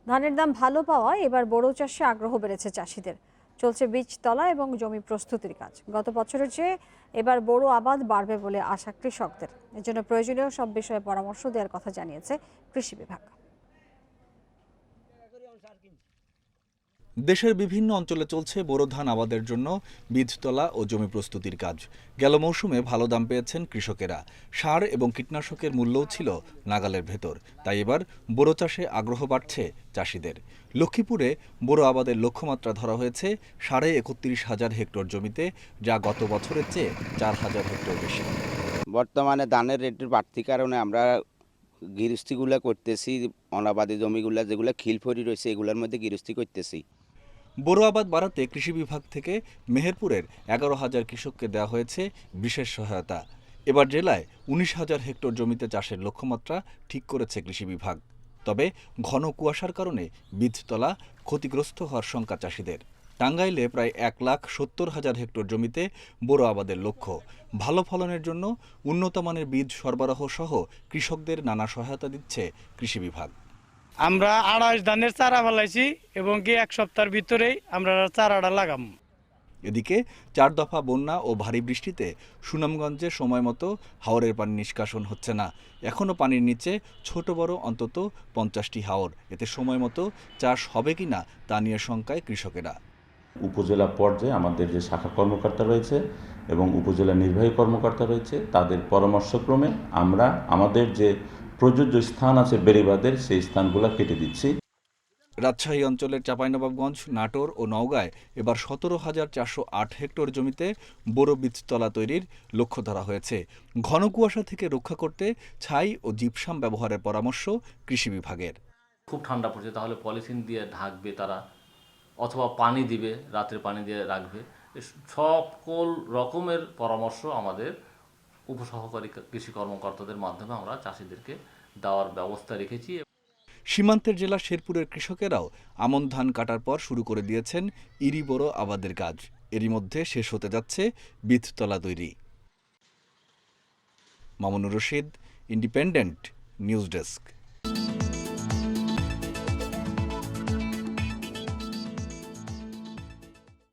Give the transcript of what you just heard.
ধানের দাম ভালো পাওয়ায় এবার বোরো চাষে আগ্রহ বেড়েছে চাষিদের। চলছে বীজতলা এবং জমি প্রস্তুতির কাজ। গত বছরের চেয়ে এবার বোরো আবাদ বাড়বে বলে আশা কৃষকদের। এজন্য প্রয়োজনীয় সব বিষয়ে পরামর্শ দেওয়ার কথা জানিয়েছে কৃষি বিভাগ। দেশের বিভিন্ন অঞ্চলে চলছে বোরো ধান আবাদের জন্য বীজতলা ও জমি প্রস্তুতির কাজ। গেল মৌসুমে ভালো দাম পেয়েছেন কৃষকেরা। সার এবং কীটনাশকের মূল্যও ছিল নাগালের ভেতর। তাই এবার বোরো চাষে আগ্রহ বাড়ছে চাষিদের। লক্ষ্মীপুরে বোরো আবাদের লক্ষ্যমাত্রা ধরা হয়েছে 31,500 হেক্টর জমিতে, যা গত বছরের চেয়ে 4,000 হেক্টর বেশি। বর্তমানে ধানের রেটের বাড়তির কারণে আমরা গৃহস্থিগুলা করতেছি, অনাবাদী জমিগুলা যেগুলো খিলফড়ি রয়েছে এগুলোর মধ্যে গৃহস্থি করতেছি। বোরো আবাদ বাড়াতে কৃষি বিভাগ থেকে মেহেরপুরের 11,000 কৃষককে দেওয়া হয়েছে বিশেষ সহায়তা। এবার জেলায় 19,000 হেক্টর জমিতে চাষের লক্ষ্যমাত্রা ঠিক করেছে কৃষি বিভাগ। তবে ঘন কুয়াশার কারণে বীজতলা ক্ষতিগ্রস্ত হওয়ার শঙ্কা চাষিদের। টাঙ্গাইলে প্রায় 1,70,000 হেক্টর জমিতে বোরো আবাদের লক্ষ্য। ভালো ফলনের জন্য উন্নত মানের বীজ সরবরাহ সহ কৃষকদের নানা সহায়তা দিচ্ছে কৃষি বিভাগ। আমরা 28 ধানের চারা ফেলাইছি এবং কি 1 সপ্তাহের ভিতরেই আমরা চারাটা লাগাম। এদিকে 4 দফা বন্যা ও ভারী বৃষ্টিতে সুনামগঞ্জে সময় মতো হাওরের পানি নিষ্কাশন হচ্ছে না। এখনও পানির নিচে ছোট বড় অন্তত 50টি হাওর। এতে সময় মতো চাষ হবে কিনা তা নিয়ে শঙ্কায় কৃষকেরা। উপজেলা পর্যায়ে আমাদের যে শাখা কর্মকর্তা রয়েছে এবং উপজেলা নির্বাহী কর্মকর্তা রয়েছে, তাদের পরামর্শক্রমে আমরা আমাদের যে প্রযোজ্য স্থান আছে বেড়িবাঁধের, সেই স্থানগুলো কেটে দিচ্ছি। রাজশাহী অঞ্চলের চাঁপাইনবাবগঞ্জ, নাটোর ও নওগাঁয় এবার 17,408 হেক্টর জমিতে বোরো বীজতলা তৈরির লক্ষ্য ধরা হয়েছে। ঘন কুয়াশা থেকে রক্ষা করতে ছাই ও জিপসাম ব্যবহারের পরামর্শ কৃষি বিভাগের। খুব ঠান্ডা পড়ছে, তাহলে পলিথিন দিয়ে ঢাকবে তারা, অথবা পানি দিবে, রাতের পানি দিয়ে রাখবে। সকল রকমের পরামর্শ আমাদের উপসহকারী কৃষি কর্মকর্তাদের মাধ্যমে আমরা চাষিদেরকে দেওয়ার ব্যবস্থা রেখেছি। সীমান্তের জেলা শেরপুরের কৃষকেরাও আমন ধান কাটার পর শুরু করে দিয়েছেন ইরি বোরো আবাদের কাজ। এরই মধ্যে শেষ হতে যাচ্ছে বীজতলা তৈরি। Mamunur Rashid, independent news desk.